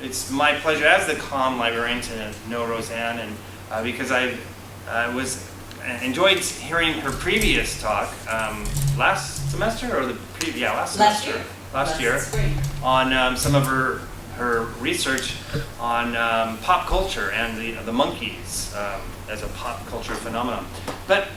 it's my pleasure as the comm librarian to know Rosanne, and because I enjoyed hearing her previous talk last semester, or last year, on some of her research on pop culture and the monkeys as a pop culture phenomenon. But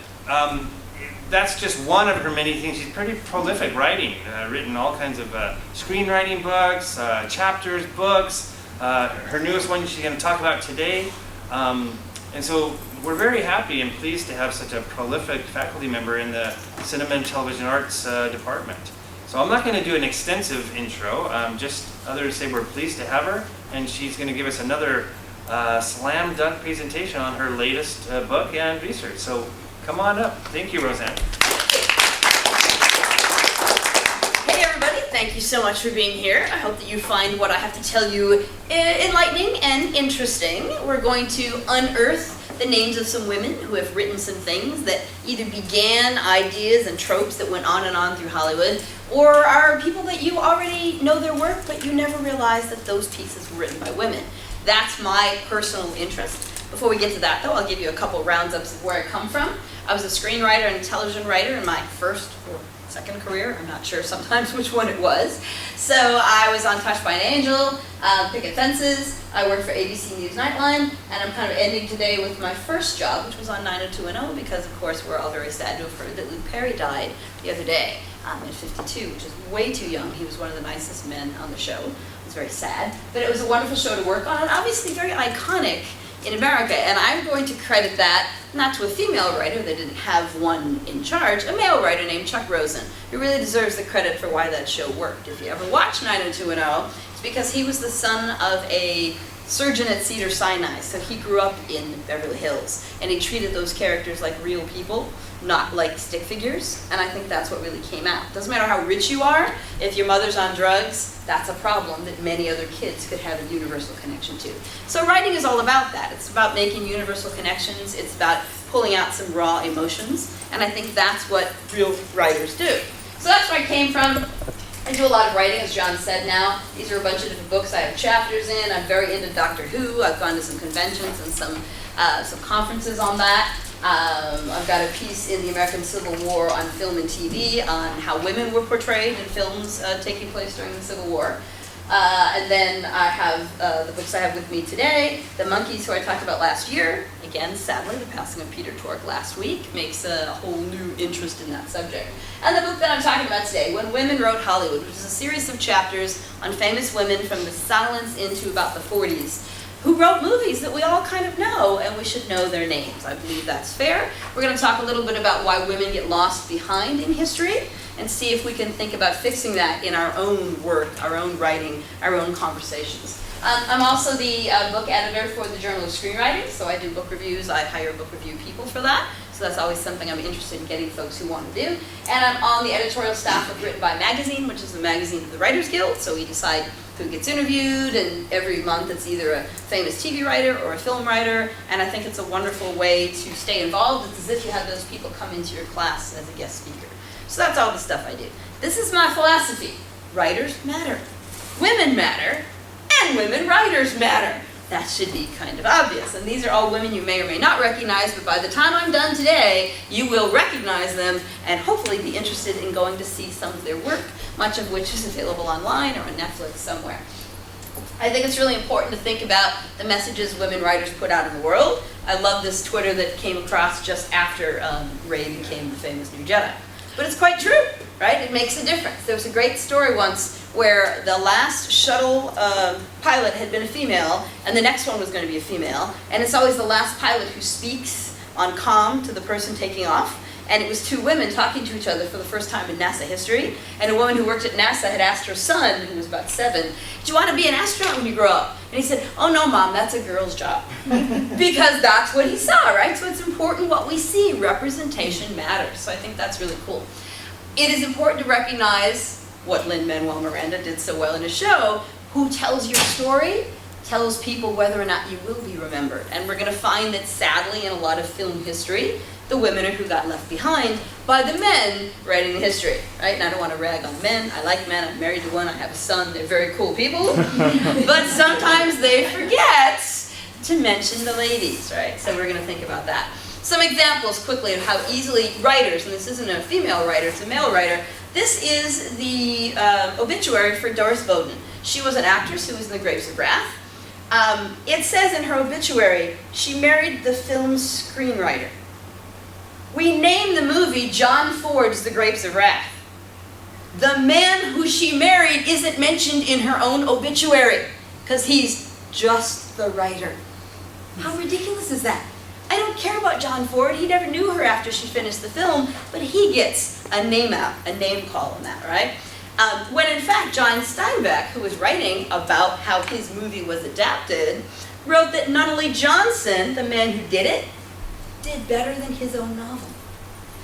that's just one of her many things. She's pretty prolific writing, written all kinds of screenwriting books, chapters, books. Her newest one she's going to talk about today. And so we're very happy and pleased to have such a prolific faculty member in the Cinema and Television Arts department. So I'm not going to do an extensive intro, just other to say we're pleased to have her, and she's going to give us another slam dunk presentation on her latest book and research. So come on up. Thank you, Rosanne. Hey everybody, thank you so much for being here. I hope that you find what I have to tell you enlightening and interesting. We're going to unearth the names of some women who have written some things that either began ideas and tropes that went on and on through Hollywood, or are people that you already know their work, but you never realized that those pieces were written by women. That's my personal interest. Before we get to that, though, I'll give you a couple roundups of where I come from. I was a screenwriter and television writer in my first or second career. I'm not sure sometimes which one it was. So I was on Touched by an Angel, Picket Fences. I worked for ABC News Nightline, and I'm kind of ending today with my first job, which was on 90210, because of course we're all very sad to have heard that Luke Perry died the other day at 52, which is way too young. He was one of the nicest men on the show. It was very sad, but it was a wonderful show to work on, and obviously very iconic in America, and I'm going to credit that not to a female writer that didn't have one in charge, a male writer named Chuck Rosen, who really deserves the credit for why that show worked. If you ever watch 90210, it's because he was the son of a surgeon at Cedars-Sinai, so he grew up in Beverly Hills, and he treated those characters like real people, not like stick figures, and I think that's what really came out. Doesn't matter how rich you are, if your mother's on drugs, that's a problem that many other kids could have a universal connection to. So writing is all about that. It's about making universal connections, it's about pulling out some raw emotions, and I think that's what real writers do. So that's where I came from. I do a lot of writing, as John said now. These are a bunch of different books I have chapters in. I'm very into Doctor Who. I've gone to some conventions and some conferences on that. I've got a piece in the American Civil War on film and TV on how women were portrayed in films taking place during the Civil War. And then I have the books I have with me today, The Monkeys, who I talked about last year. Again, sadly, the passing of Peter Tork last week makes a whole new interest in that subject. And the book that I'm talking about today, When Women Wrote Hollywood, which is a series of chapters on famous women from the silence into about the 40s, who wrote movies that we all kind of know, and we should know their names. I believe that's fair. We're going to talk a little bit about why women get lost behind in history, and see if we can think about fixing that in our own work, our own writing, our own conversations. I'm also the book editor for the Journal of Screenwriting, so I do book reviews. I hire book review people for that, so that's always something I'm interested in getting folks who want to do. And I'm on the editorial staff of Written By Magazine, which is the magazine of the Writers Guild, so we decide who gets interviewed, and every month it's either a famous TV writer or a film writer, and I think it's a wonderful way to stay involved. It's as if you have those people come into your class as a guest speaker. So that's all the stuff I do. This is my philosophy. Writers matter. Women matter. And women writers matter. That should be kind of obvious. And these are all women you may or may not recognize, but by the time I'm done today, you will recognize them and hopefully be interested in going to see some of their work, much of which is available online or on Netflix somewhere. I think it's really important to think about the messages women writers put out in the world. I love this Twitter that came across just after Rey became the famous new Jedi. But it's quite true, right? It makes a difference. There was a great story once where the last shuttle pilot had been a female, and the next one was going to be a female, and it's always the last pilot who speaks on comm to the person taking off, and it was two women talking to each other for the first time in NASA history, and a woman who worked at NASA had asked her son, who was about 7, "Do you want to be an astronaut when you grow up?" And he said, "Oh no, Mom, that's a girl's job." Because that's what he saw, right? So it's important what we see. Representation matters. So I think that's really cool. It is important to recognize what Lin-Manuel Miranda did so well in his show. Who tells your story tells people whether or not you will be remembered. And we're going to find that sadly in a lot of film history, The women are who got left behind by the men writing the history, right? And I don't want to rag on men. I like men. I'm married to one. I have a son. They're very cool people. But sometimes they forget to mention the ladies, right? So we're going to think about that. Some examples quickly of how easily writers, and this isn't a female writer, it's a male writer. This is the obituary for Doris Bowden. She was an actress who was in The Grapes of Wrath. It says in her obituary, she married the film's screenwriter. We name the movie John Ford's The Grapes of Wrath. The man who she married isn't mentioned in her own obituary because he's just the writer. How ridiculous is that? I don't care about John Ford. He never knew her after she finished the film, but he gets a name out, a name call on that, right? When in fact, John Steinbeck, who was writing about how his movie was adapted, wrote that not only Johnson, the man who did it, did better than his own novel.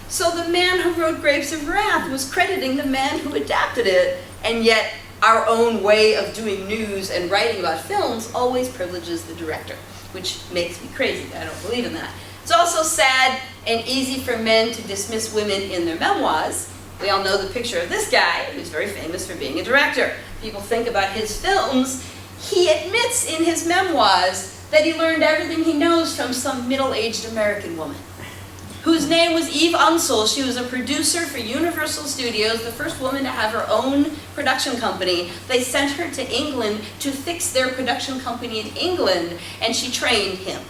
So the man who wrote Grapes of Wrath was crediting the man who adapted it, and yet our own way of doing news and writing about films always privileges the director, which makes me crazy. I don't believe in that. It's also sad and easy for men to dismiss women in their memoirs. We all know the picture of this guy, who's very famous for being a director. People think about his films. He admits in his memoirs that he learned everything he knows from some middle-aged American woman, whose name was Yvonne Sol. She was a producer for Universal Studios, the first woman to have her own production company. They sent her to England to fix their production company in England, and she trained him.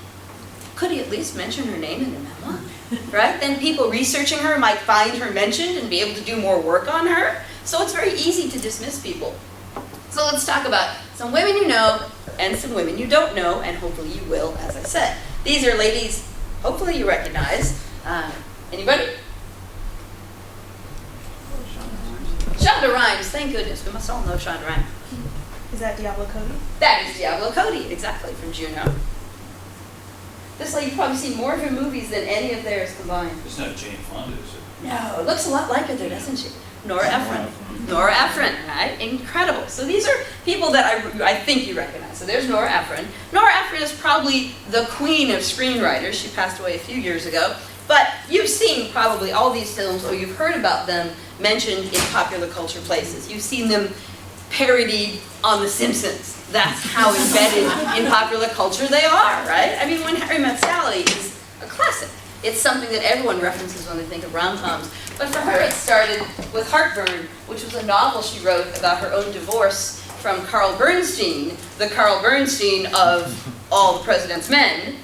Could he at least mention her name in the memoir? Right? Then people researching her might find her mentioned and be able to do more work on her. So it's very easy to dismiss people. So let's talk about some women you know and some women you don't know, and hopefully you will, as I said. These are ladies hopefully you recognize. Anybody? Shonda Rhimes, thank goodness. We must all know Shonda Rhimes. Is that Diablo Cody? That is Diablo Cody, exactly, from Juno. This lady's probably seen more of her movies than any of theirs combined. It's not Jane Fonda, is it? No, it looks a lot like her though, doesn't she? Nora Ephron. Nora Ephron, right? Incredible. So these are people that I think you recognize. So there's Nora Ephron. Nora Ephron is probably the queen of screenwriters. She passed away a few years ago. But you've seen probably all these films, or you've heard about them mentioned in popular culture places. You've seen them parodied on The Simpsons. That's how embedded in popular culture they are, right? I mean, When Harry Met Sally is a classic. It's something that everyone references when they think of rom-coms. But for her, it started with Heartburn, which was a novel she wrote about her own divorce from Carl Bernstein, the Carl Bernstein of All the President's Men,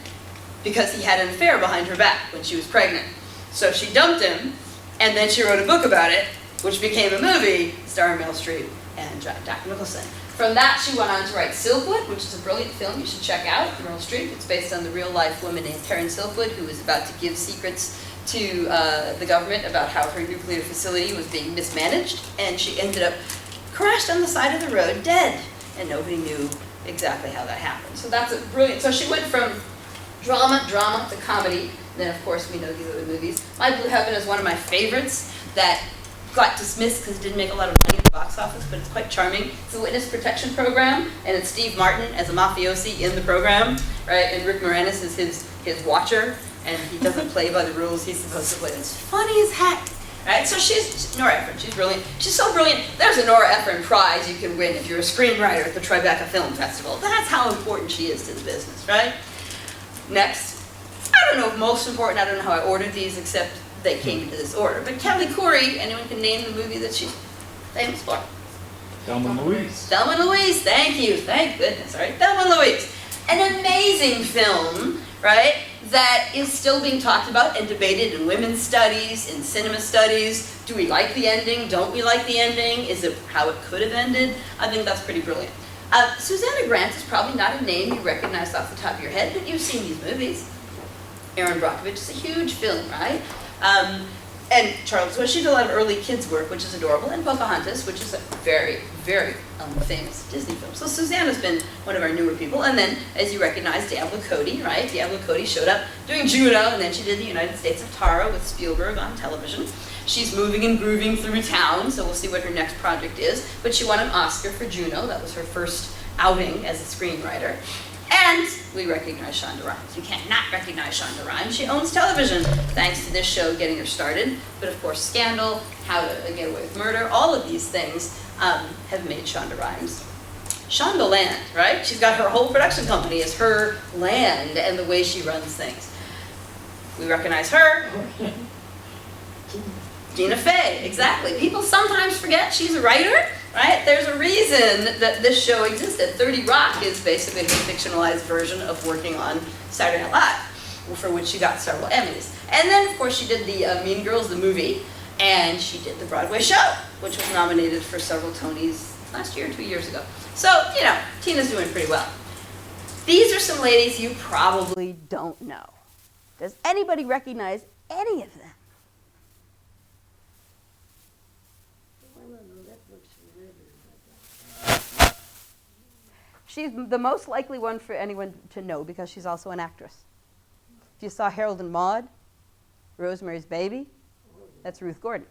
because he had an affair behind her back when she was pregnant. So she dumped him, and then she wrote a book about it, which became a movie starring Meryl Streep and Jack Nicholson. From that, she went on to write Silkwood, which is a brilliant film you should check out, Meryl Streep. It's based on the real-life woman named Karen Silkwood, who was about to give secrets to the government about how her nuclear facility was being mismanaged, and she ended up crashed on the side of the road, dead, and nobody knew exactly how that happened. So that's a brilliant, so she went from drama to comedy, and then of course we know these other movies. My Blue Heaven is one of my favorites that got dismissed because it didn't make a lot of money at the box office, but it's quite charming. It's a witness protection program, and it's Steve Martin as a mafiosi in the program, right? And Rick Moranis is his watcher, and he doesn't play by the rules he's supposed to play. It's funny as heck, right? So she's Nora Ephron. She's brilliant. She's so brilliant. There's a Nora Ephron prize you can win if you're a screenwriter at the Tribeca Film Festival. That's how important she is to the business, right? Next, I don't know if most important. I don't know how I ordered these, except they came into this order. But Kelly Khoury, anyone can name the movie that she's famous for? Thelma and Louise. Thelma and Louise, thank you, thank goodness, right? Thelma and Louise. An amazing film, right, that is still being talked about and debated in women's studies, in cinema studies. Do we like the ending? Don't we like the ending? Is it how it could have ended? I think that's pretty brilliant. Susanna Grant is probably not a name you recognize off the top of your head, but you've seen these movies. Erin Brockovich is a huge film, right? And Charles, well, she did a lot of early kids' work, which is adorable, and Pocahontas, which is a very, very famous Disney film. So Susanna's been one of our newer people. And then, as you recognize, Diablo Cody, right? Diablo Cody showed up doing Juno, and then she did the United States of Tara with Spielberg on television. She's moving and grooving through town, so we'll see what her next project is. But she won an Oscar for Juno. That was her first outing as a screenwriter. And we recognize Shonda Rhimes. You can't not recognize Shonda Rhimes. She owns television, thanks to this show getting her started. But of course, Scandal, How to Get Away with Murder, all of these things have made Shonda Rhimes Shonda Land, right? She's got her whole production company as her land and the way she runs things. We recognize her. Gina Fey, exactly. People sometimes forget she's a writer, right? There's a reason that this show existed. 30 Rock is basically a fictionalized version of working on Saturday Night Live, for which she got several Emmys. And then, of course, she did the Mean Girls, the movie, and she did the Broadway show, which was nominated for several Tonys last year, 2 years ago. So, you know, Tina's doing pretty well. These are some ladies you probably don't know. Does anybody recognize any of them? She's the most likely one for anyone to know because she's also an actress. If you saw Harold and Maude, Rosemary's Baby, that's Ruth Gordon.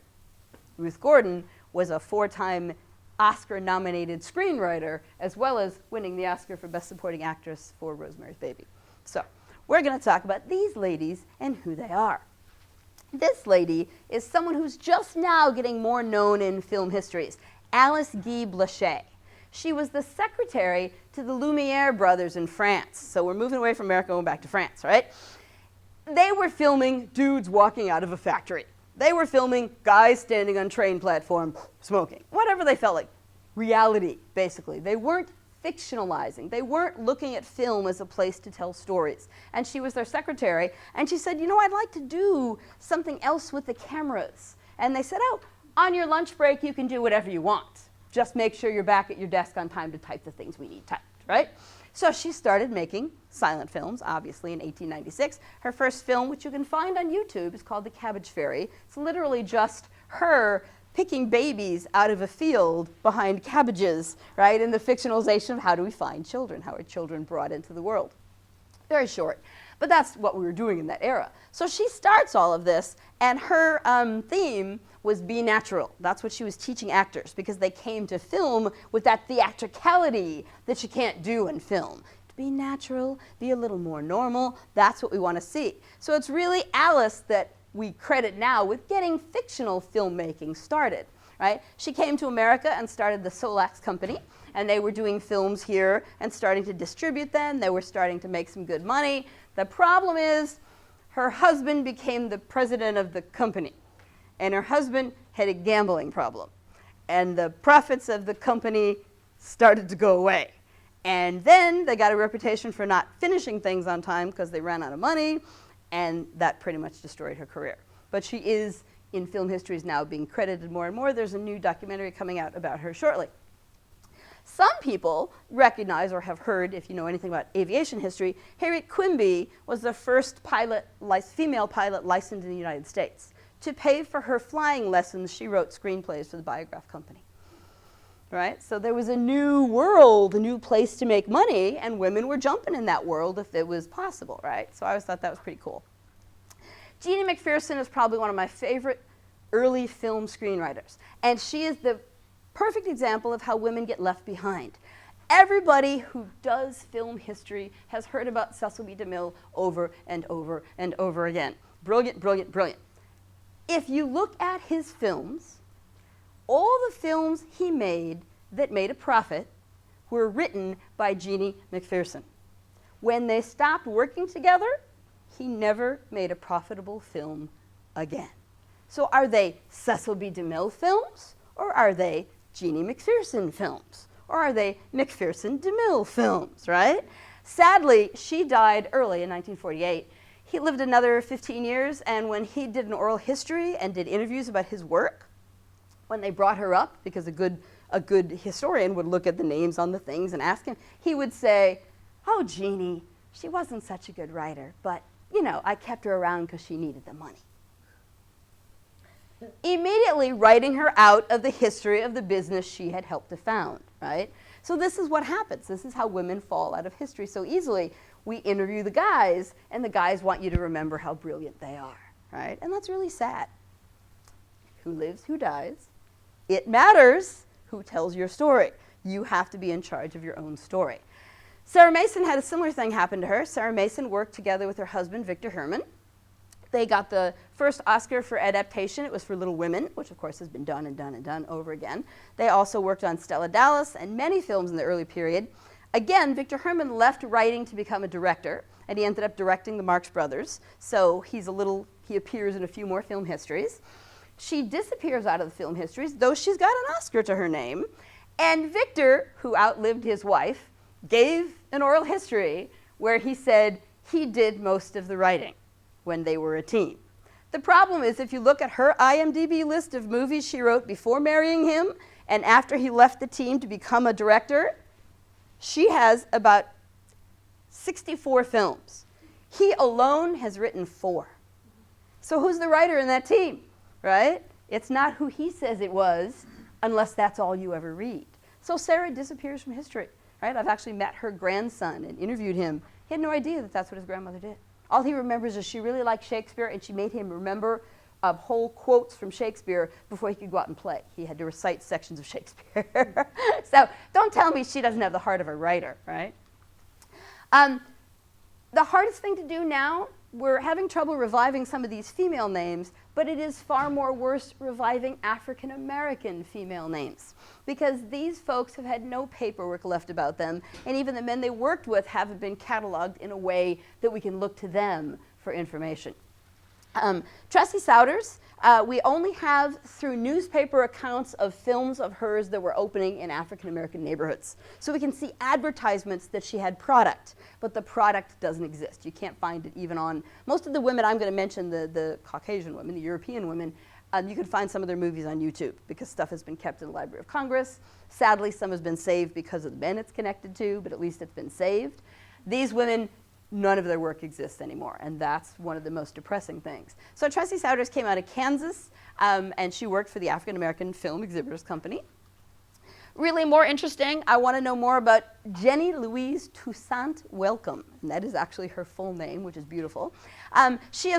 Ruth Gordon was a 4-time Oscar-nominated screenwriter, as well as winning the Oscar for Best Supporting Actress for Rosemary's Baby. So, we're going to talk about these ladies and who they are. This lady is someone who's just now getting more known in film histories, Alice Guy Blaché. She was the secretary to the Lumiere brothers in France. So we're moving away from America and going back to France, right? They were filming dudes walking out of a factory. They were filming guys standing on train platform smoking, whatever they felt like. Reality, basically. They weren't fictionalizing. They weren't looking at film as a place to tell stories. And she was their secretary, and she said, you know, I'd like to do something else with the cameras. And they said, oh, on your lunch break, you can do whatever you want. Just make sure you're back at your desk on time to type the things we need typed, right? So she started making silent films, obviously, in 1896. Her first film, which you can find on YouTube, is called The Cabbage Fairy. It's literally just her picking babies out of a field behind cabbages, right? And the fictionalization of how do we find children, how are children brought into the world. Very short, but that's what we were doing in that era. So she starts all of this, and her theme was be natural. That's what she was teaching actors, because they came to film with that theatricality that you can't do in film. To be natural, be a little more normal, that's what we want to see. So it's really Alice that we credit now with getting fictional filmmaking started, right? She came to America and started the Solax Company, and they were doing films here and starting to distribute them. They were starting to make some good money. The problem is her husband became the president of the company, and her husband had a gambling problem, and the profits of the company started to go away. And then they got a reputation for not finishing things on time because they ran out of money, and that pretty much destroyed her career. But she is, in film histories now, being credited more and more. There's a new documentary coming out about her shortly. Some people recognize or have heard, if you know anything about aviation history, Harriet Quimby was the first female pilot licensed in the United States. To pay for her flying lessons, she wrote screenplays for the Biograph Company. Right? So there was a new world, a new place to make money, and women were jumping in that world if it was possible, right? So I always thought that was pretty cool. Jeannie Macpherson is probably one of my favorite early film screenwriters, and she is the perfect example of how women get left behind. Everybody who does film history has heard about Cecil B. DeMille over and over and over again. Brilliant, brilliant, brilliant. If you look at his films, all the films he made that made a profit were written by Jeannie Macpherson. When they stopped working together, he never made a profitable film again. So are they Cecil B. DeMille films, or are they Jeannie Macpherson films? Or are they Macpherson-DeMille films, right? Sadly, she died early in 1948. He lived another 15 years, and when he did an oral history and did interviews about his work, when they brought her up, because a good historian would look at the names on the things and ask him, he would say, oh, Jeannie, she wasn't such a good writer, but, you know, I kept her around because she needed the money. Immediately writing her out of the history of the business she had helped to found, right? So this is what happens. This is how women fall out of history so easily. We interview the guys, and the guys want you to remember how brilliant they are, right? And that's really sad. Who lives, who dies? It matters who tells your story. You have to be in charge of your own story. Sarah Mason had a similar thing happen to her. Sarah Mason worked together with her husband, Victor Herman. They got the first Oscar for adaptation. It was for Little Women, which of course has been done and done and done over again. They also worked on Stella Dallas and many films in the early period. Again, Victor Herman left writing to become a director, and he ended up directing the Marx Brothers. So he appears in a few more film histories. She disappears out of the film histories, though she's got an Oscar to her name. And Victor, who outlived his wife, gave an oral history where he said he did most of the writing when they were a team. The problem is, if you look at her IMDb list of movies she wrote before marrying him and after he left the team to become a director, she has about 64 films. He alone has written 4. So who's the writer in that team, right? It's not who he says it was, unless that's all you ever read. So Sarah disappears from history, right? I've actually met her grandson and interviewed him. He had no idea that that's what his grandmother did. All he remembers is she really liked Shakespeare, and she made him remember whole quotes from Shakespeare before he could go out and play. He had to recite sections of Shakespeare. So don't tell me she doesn't have the heart of a writer, right? The hardest thing to do now, we're having trouble reviving some of these female names, but it is far more worse reviving African American female names, because these folks have had no paperwork left about them, and even the men they worked with haven't been cataloged in a way that we can look to them for information. Traicee Souders, we only have through newspaper accounts of films of hers that were opening in African American neighborhoods. So we can see advertisements that she had product, but the product doesn't exist. You can't find it even on, most of the women I'm going to mention, the Caucasian women, the European women, you can find some of their movies on YouTube because stuff has been kept in the Library of Congress. Sadly, some has been saved because of the men it's connected to, but at least it's been saved. These women, none of their work exists anymore, and that's one of the most depressing things. So Traicee Souders came out of Kansas, and she worked for the African American Film Exhibitors Company. Really more interesting, I want to know more about Jennie Louise Toussaint Welcome, and that is actually her full name, which is beautiful. She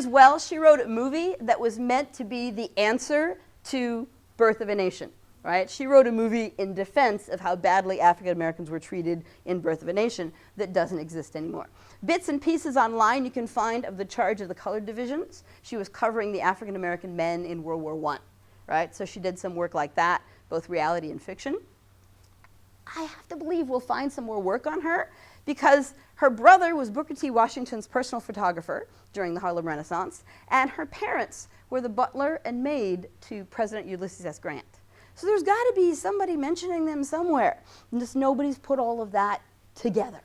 wrote a movie that was meant to be the answer to Birth of a Nation. Right? She wrote a movie in defense of how badly African Americans were treated in Birth of a Nation that doesn't exist anymore. Bits and pieces online you can find of the charge of the colored divisions. She was covering the African American men in World War I, right? So she did some work like that, both reality and fiction. I have to believe we'll find some more work on her because her brother was Booker T. Washington's personal photographer during the Harlem Renaissance, and her parents were the butler and maid to President Ulysses S. Grant. So there's got to be somebody mentioning them somewhere, and just nobody's put all of that together.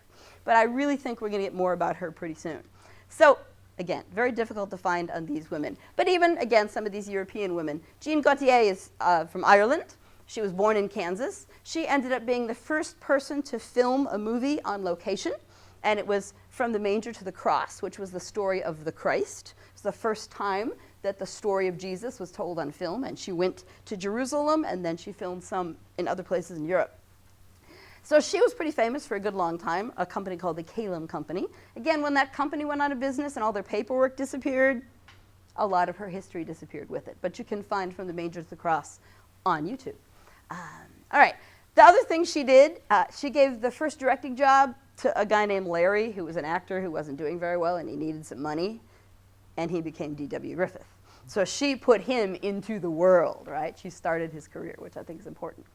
But I really think we're going to get more about her pretty soon. So again, very difficult to find on these women. But even, again, some of these European women. Jean Gaultier is from Ireland. She was born in Kansas. She ended up being the first person to film a movie on location, and it was From the Manger to the Cross, which was the story of the Christ. It was the first time that the story of Jesus was told on film, and she went to Jerusalem, and then she filmed some in other places in Europe. So she was pretty famous for a good long time, a company called the Kalem Company. Again, when that company went out of business and all their paperwork disappeared, a lot of her history disappeared with it. But you can find From the Manger to the Cross on YouTube. All right, the other thing she did, she gave the first directing job to a guy named Larry, who was an actor who wasn't doing very well, and he needed some money. And he became D.W. Griffith. So she put him into the world, right? She started his career, which I think is important.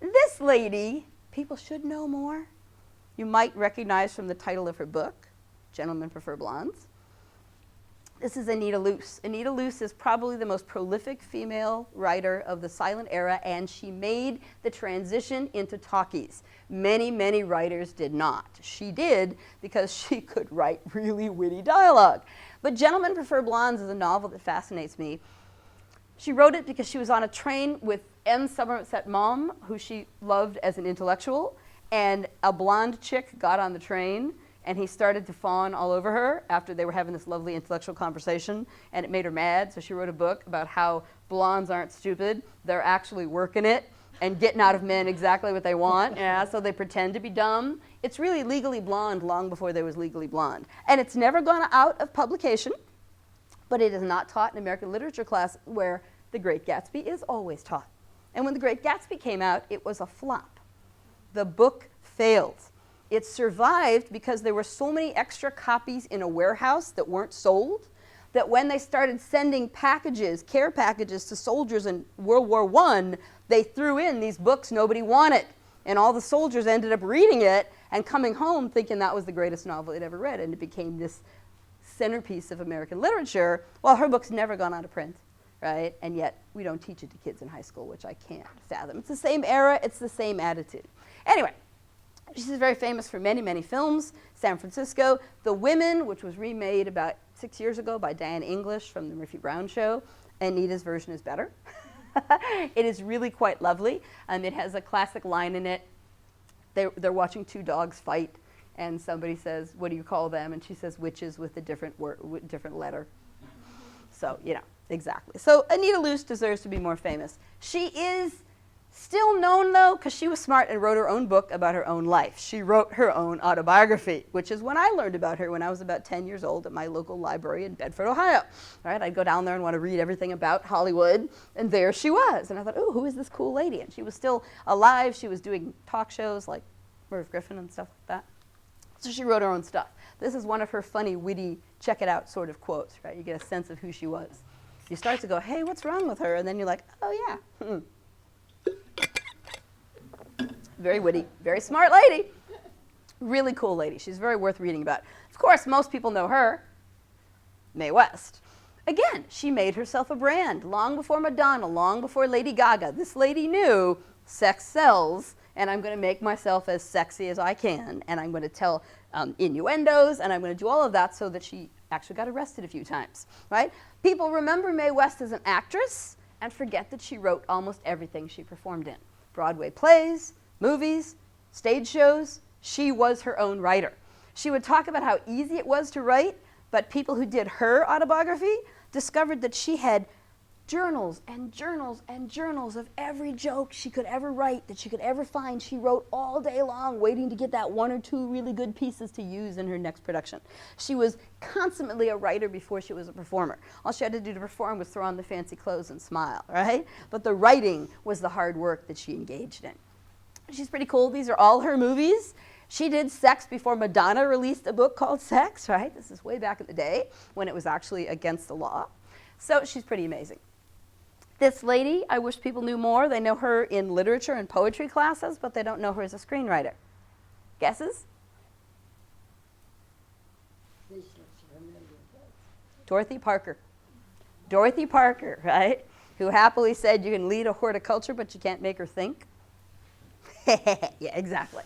This lady, people should know more. You might recognize from the title of her book, Gentlemen Prefer Blondes. This is Anita Luce. Anita Luce is probably the most prolific female writer of the silent era, and she made the transition into talkies. Many, many writers did not. She did because she could write really witty dialogue. But Gentlemen Prefer Blondes is a novel that fascinates me. She wrote it because she was on a train with M. Somerset Maugham, who she loved as an intellectual, and a blonde chick got on the train, and he started to fawn all over her after they were having this lovely intellectual conversation, and it made her mad, so she wrote a book about how blondes aren't stupid, they're actually working it and getting out of men exactly what they want, so they pretend to be dumb. It's really Legally Blonde long before there was Legally Blonde. And it's never gone out of publication, but it is not taught in American literature class where The Great Gatsby is always taught. And when The Great Gatsby came out, it was a flop. The book failed. It survived because there were so many extra copies in a warehouse that weren't sold, that when they started sending packages, care packages to soldiers in World War I, they threw in these books nobody wanted. And all the soldiers ended up reading it and coming home thinking that was the greatest novel they'd ever read. And it became this centerpiece of American literature. Well, her book's never gone out of print, right? And yet we don't teach it to kids in high school, which I can't fathom. It's the same era, it's the same attitude. Anyway, she's very famous for many, many films. San Francisco, The Women, which was remade about 6 years ago by Diane English from the Murphy Brown Show. Anita's version is better. It is really quite lovely. It has a classic line in it. They're watching two dogs fight, and somebody says, "What do you call them?" And she says, "Witches with a different letter." So, you know, exactly. So Anita Luce deserves to be more famous. She is still known, though, because she was smart and wrote her own book about her own life. She wrote her own autobiography, which is when I learned about her when I was about 10 years old at my local library in Bedford, Ohio. All right, I'd go down there and want to read everything about Hollywood, and there she was. And I thought, oh, who is this cool lady? And she was still alive. She was doing talk shows like Merv Griffin and stuff like that. So she wrote her own stuff. This is one of her funny, witty, check it out sort of quotes, right? You get a sense of who she was. You start to go, hey, what's wrong with her? And then you're like, oh, yeah. Very witty, very smart lady. Really cool lady. She's very worth reading about. Of course, most people know her, Mae West. Again, she made herself a brand long before Madonna, long before Lady Gaga. This lady knew sex sells, and I'm going to make myself as sexy as I can, and I'm going to tell innuendos, and I'm going to do all of that so that she actually got arrested a few times, right? People remember Mae West as an actress and forget that she wrote almost everything she performed in. Broadway plays, movies, stage shows. She was her own writer. She would talk about how easy it was to write, but people who did her autobiography discovered that she had journals and journals and journals of every joke she could ever write, that she could ever find. She wrote all day long, waiting to get that one or two really good pieces to use in her next production. She was consummately a writer before she was a performer. All she had to do to perform was throw on the fancy clothes and smile, right? But the writing was the hard work that she engaged in. She's pretty cool. These are all her movies. She did Sex before Madonna released a book called Sex, right? This is way back in the day when it was actually against the law. So she's pretty amazing. This lady, I wish people knew more. They know her in literature and poetry classes, but they don't know her as a screenwriter. Guesses? Dorothy Parker. Dorothy Parker, right? Who happily said you can lead a horticulture, but you can't make her think. Yeah, exactly.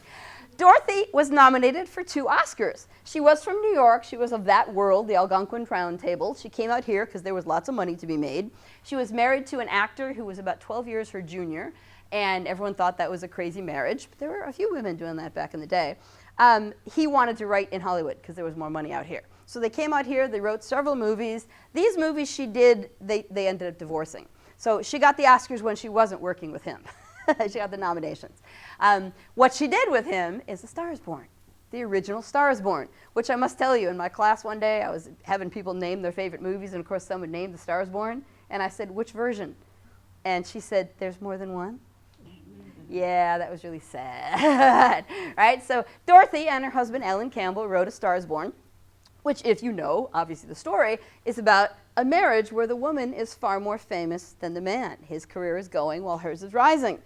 Dorothy was nominated for 2 Oscars. She was from New York. She was of that world, the Algonquin Round Table. She came out here because there was lots of money to be made. She was married to an actor who was about 12 years her junior, and everyone thought that was a crazy marriage. But there were a few women doing that back in the day. He wanted to write in Hollywood because there was more money out here. So they came out here. They wrote several movies. These movies she did, they ended up divorcing. So she got the Oscars when she wasn't working with him. She got the nominations. What she did with him is A Star is Born, the original Star is Born, which I must tell you, in my class one day, I was having people name their favorite movies, and of course someone named The Star is Born, and I said, which version? And she said, there's more than one? Yeah, that was really sad, right? So Dorothy and her husband, Ellen Campbell, wrote A Star is Born, which, if you know, obviously the story, is about a marriage where the woman is far more famous than the man. His career is going while hers is rising.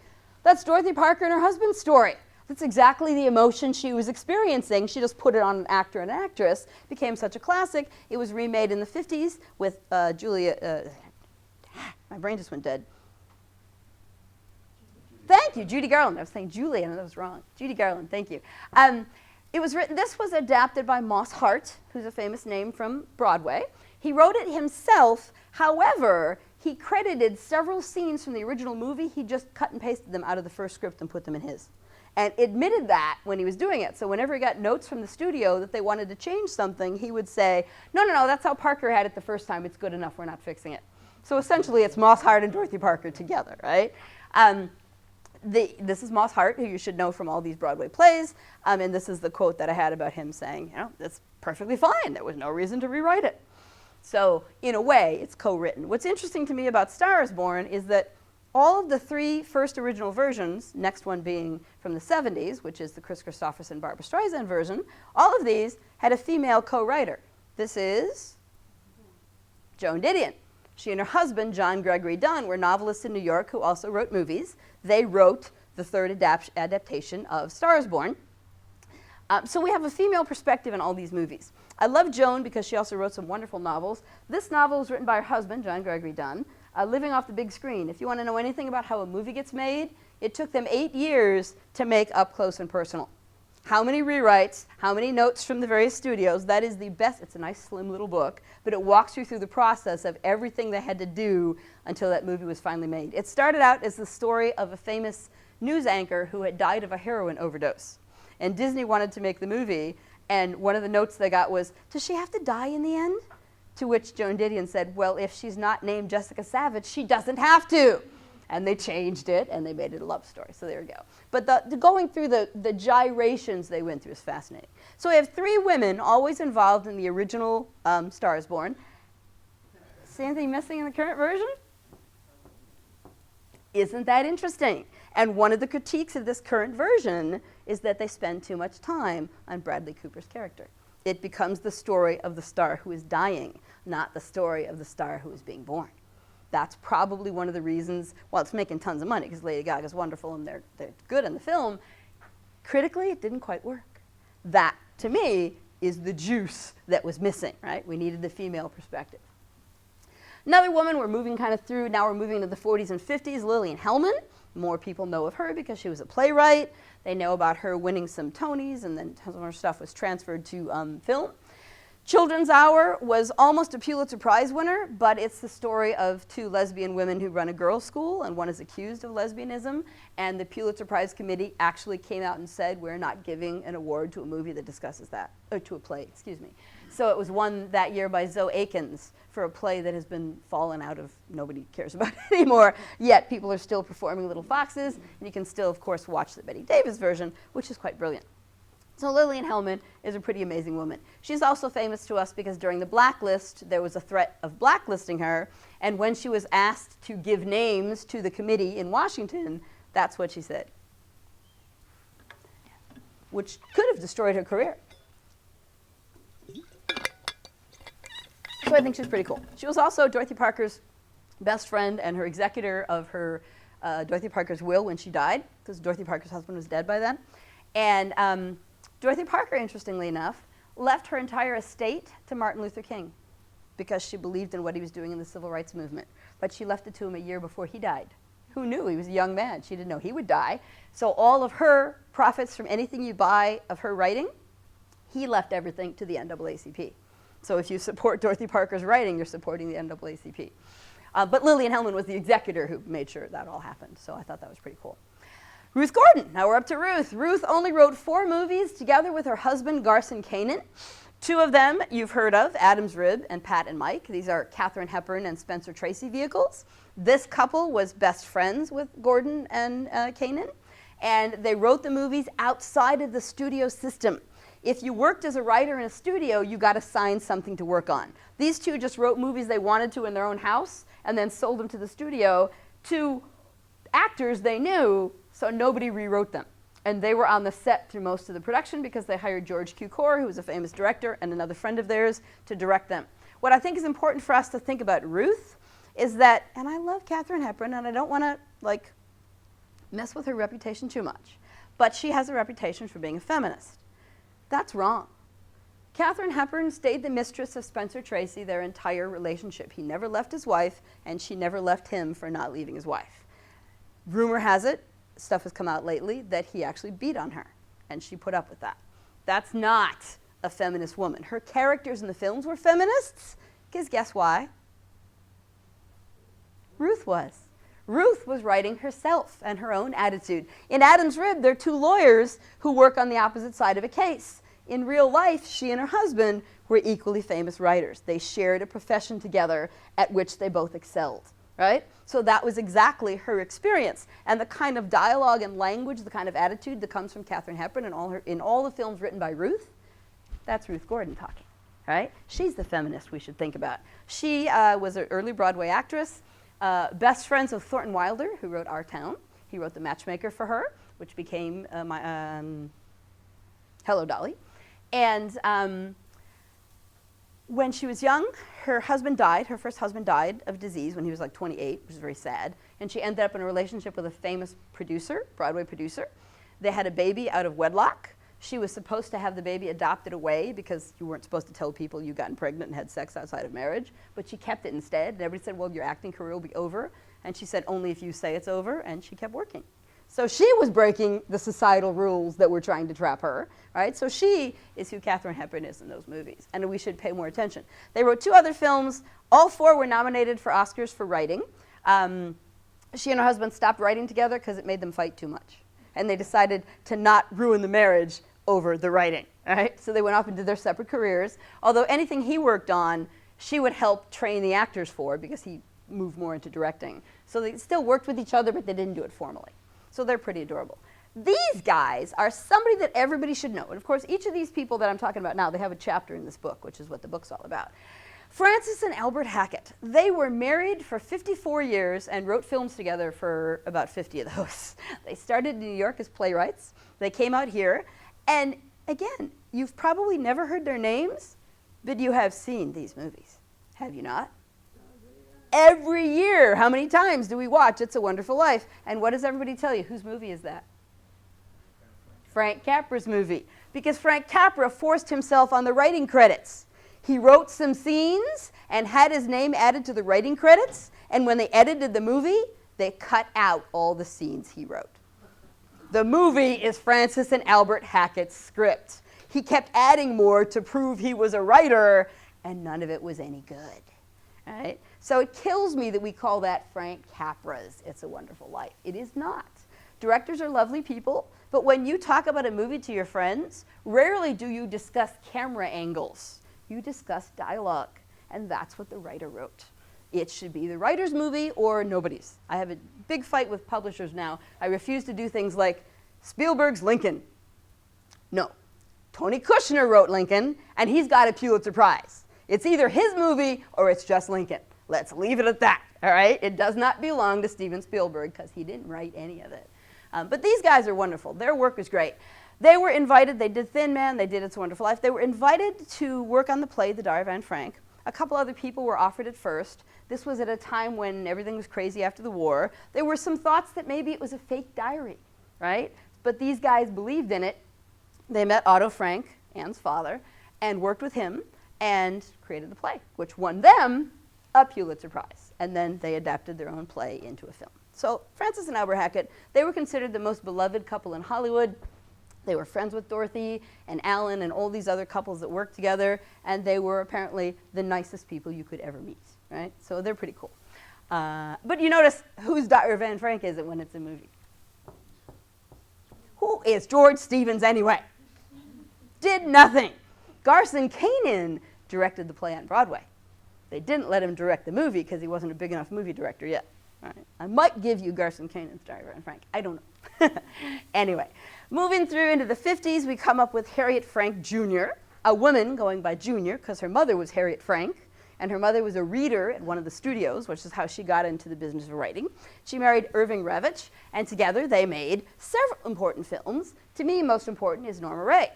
That's Dorothy Parker and her husband's story. That's exactly the emotion she was experiencing. She just put it on an actor and actress. It became such a classic. It was remade in the 50s with Julia, my brain just went dead. Thank you, Judy Garland. I was saying Julie, and that was wrong. Judy Garland, thank you. It was written, this was adapted by Moss Hart, who's a famous name from Broadway. He wrote it himself. However, he credited several scenes from the original movie. He just cut and pasted them out of the first script and put them in his. And admitted that when he was doing it. So whenever he got notes from the studio that they wanted to change something, he would say, no, that's how Parker had it the first time. It's good enough. We're not fixing it. So essentially, it's Moss Hart and Dorothy Parker together, right? This is Moss Hart, who you should know from all these Broadway plays. And this is the quote that I had about him saying, that's perfectly fine. There was no reason to rewrite it. So in a way, it's co-written. What's interesting to me about Star is Born is that all of the 3 first original versions, next one being from the 70s, which is the Kris Kristofferson Barbra Streisand version, all of these had a female co-writer. This is Joan Didion. She and her husband, John Gregory Dunn, were novelists in New York who also wrote movies. They wrote the 3rd adaptation of Star is Born. So we have a female perspective in all these movies. I love Joan because she also wrote some wonderful novels. This novel was written by her husband, John Gregory Dunn, living off the big screen. If you want to know anything about how a movie gets made, it took them 8 years to make Up Close and Personal. How many rewrites, how many notes from the various studios, that is the best. It's a nice slim little book, but it walks you through the process of everything they had to do until that movie was finally made. It started out as the story of a famous news anchor who had died of a heroin overdose. And Disney wanted to make the movie, and one of the notes they got was, does she have to die in the end? To which Joan Didion said, well, if she's not named Jessica Savage, she doesn't have to. And they changed it, and they made it a love story. So there we go. But the going through the gyrations they went through is fascinating. So we have 3 women always involved in the original Star is Born. See anything missing in the current version? Isn't that interesting? And one of the critiques of this current version is that they spend too much time on Bradley Cooper's character. It becomes the story of the star who is dying, not the story of the star who is being born. That's probably one of the reasons, well, it's making tons of money because Lady Gaga's wonderful and they're good in the film. Critically, it didn't quite work. That, to me, is the juice that was missing, right? We needed the female perspective. Another woman we're moving kind of through, now we're moving to the 40s and 50s, Lillian Hellman. More people know of her because she was a playwright. They know about her winning some Tonys, and then some of her stuff was transferred to film. Children's Hour was almost a Pulitzer Prize winner, but it's the story of 2 lesbian women who run a girls' school, and one is accused of lesbianism, and the Pulitzer Prize committee actually came out and said, we're not giving an award to a movie that discusses that, or to a play, excuse me. So it was won that year by Zoe Akins for a play that has been fallen out of, nobody cares about it anymore, yet people are still performing Little Foxes, and you can still, of course, watch the Betty Davis version, which is quite brilliant. So Lillian Hellman is a pretty amazing woman. She's also famous to us because during the blacklist, there was a threat of blacklisting her, and when she was asked to give names to the committee in Washington, that's what she said, which could have destroyed her career. So I think she's pretty cool. She was also Dorothy Parker's best friend and her executor of her Dorothy Parker's will when she died, because Dorothy Parker's husband was dead by then. And Dorothy Parker, interestingly enough, left her entire estate to Martin Luther King because she believed in what he was doing in the civil rights movement. But she left it to him a year before he died. Who knew? He was a young man. She didn't know he would die. So all of her profits from anything you buy of her writing, he left everything to the NAACP. So if you support Dorothy Parker's writing, you're supporting the NAACP. But Lillian Hellman was the executor who made sure that all happened. So I thought that was pretty cool. Ruth Gordon. Now we're up to Ruth. Ruth only wrote 4 movies together with her husband, Garson Kanin. 2 of them you've heard of, Adam's Rib and Pat and Mike. These are Katharine Hepburn and Spencer Tracy vehicles. This couple was best friends with Gordon and Kanin, and they wrote the movies outside of the studio system. If you worked as a writer in a studio, you got assigned something to work on. These 2 just wrote movies they wanted to in their own house and then sold them to the studio to actors they knew, so nobody rewrote them. And they were on the set through most of the production because they hired George Cukor, who was a famous director, and another friend of theirs to direct them. What I think is important for us to think about Ruth is that, and I love Katharine Hepburn, and I don't want to like mess with her reputation too much, but she has a reputation for being a feminist. That's wrong. Katharine Hepburn stayed the mistress of Spencer Tracy their entire relationship. He never left his wife, and she never left him for not leaving his wife. Rumor has it, stuff has come out lately, that he actually beat on her, and she put up with that. That's not a feminist woman. Her characters in the films were feminists, because guess why? Ruth was. Ruth was writing herself and her own attitude. In Adam's Rib, there are 2 lawyers who work on the opposite side of a case. In real life, she and her husband were equally famous writers. They shared a profession together at which they both excelled, right? So that was exactly her experience. And the kind of dialogue and language, the kind of attitude that comes from Katharine Hepburn in all the films written by Ruth, that's Ruth Gordon talking, right? She's the feminist we should think about. She was an early Broadway actress. Best friends with Thornton Wilder, who wrote Our Town. He wrote The Matchmaker for her, which became Hello, Dolly. And when she was young, her husband died. Her first husband died of disease when he was like 28, which is very sad. And she ended up in a relationship with a famous producer, Broadway producer. They had a baby out of wedlock. She was supposed to have the baby adopted away because you weren't supposed to tell people you'd gotten pregnant and had sex outside of marriage. But she kept it instead. And everybody said, well, your acting career will be over. And she said, only if you say it's over. And she kept working. So she was breaking the societal rules that were trying to trap her, right? So she is who Katharine Hepburn is in those movies. And we should pay more attention. They wrote 2 other films. All 4 were nominated for Oscars for writing. She and her husband stopped writing together because it made them fight too much. And they decided to not ruin the marriage over the writing, right? So they went off and did their separate careers. Although anything he worked on, she would help train the actors for because he moved more into directing. So they still worked with each other, but they didn't do it formally. So they're pretty adorable. These guys are somebody that everybody should know. And of course, each of these people that I'm talking about now, they have a chapter in this book, which is what the book's all about. Frances and Albert Hackett. They were married for 54 years and wrote films together for about 50 of those. They started in New York as playwrights. They came out here. And again, you've probably never heard their names, but you have seen these movies. Have you not? Every year, how many times do we watch It's a Wonderful Life? And what does everybody tell you? Whose movie is that? Frank Capra's movie. Because Frank Capra forced himself on the writing credits. He wrote some scenes and had his name added to the writing credits. And when they edited the movie, they cut out all the scenes he wrote. The movie is Frances and Albert Hackett's script. He kept adding more to prove he was a writer, and none of it was any good. Right? So it kills me that we call that Frank Capra's It's a Wonderful Life. It is not. Directors are lovely people, but when you talk about a movie to your friends, rarely do you discuss camera angles. You discuss dialogue, and that's what the writer wrote. It should be the writer's movie or nobody's. I have a big fight with publishers now. I refuse to do things like Spielberg's Lincoln. No. Tony Kushner wrote Lincoln, and he's got a Pulitzer Prize. It's either his movie or it's just Lincoln. Let's leave it at that, all right? It does not belong to Steven Spielberg because he didn't write any of it. But these guys are wonderful. Their work is great. They were invited. They did Thin Man. They did It's a Wonderful Life. They were invited to work on the play, The Diary of Anne Frank. A couple other people were offered it first. This was at a time when everything was crazy after the war. There were some thoughts that maybe it was a fake diary, right? But these guys believed in it. They met Otto Frank, Anne's father, and worked with him and created the play, which won them a Pulitzer Prize. And then they adapted their own play into a film. So Frances and Albert Hackett, they were considered the most beloved couple in Hollywood. They were friends with Dorothy and Alan and all these other couples that worked together, and they were apparently the nicest people you could ever meet, right? So they're pretty cool. But you notice whose Diary of Anne Frank is it when it's a movie? Who is George Stevens anyway? Did nothing. Garson Kanin directed the play on Broadway. They didn't let him direct the movie because he wasn't a big enough movie director yet. All right. I might give you Garson Kanin's Diary of Anne Frank. I don't know. Anyway, moving through into the 50s, we come up with Harriet Frank Jr., a woman going by Jr. because her mother was Harriet Frank, and her mother was a reader at one of the studios, which is how she got into the business of writing. She married Irving Revich, and together they made several important films. To me, most important is Norma Rae.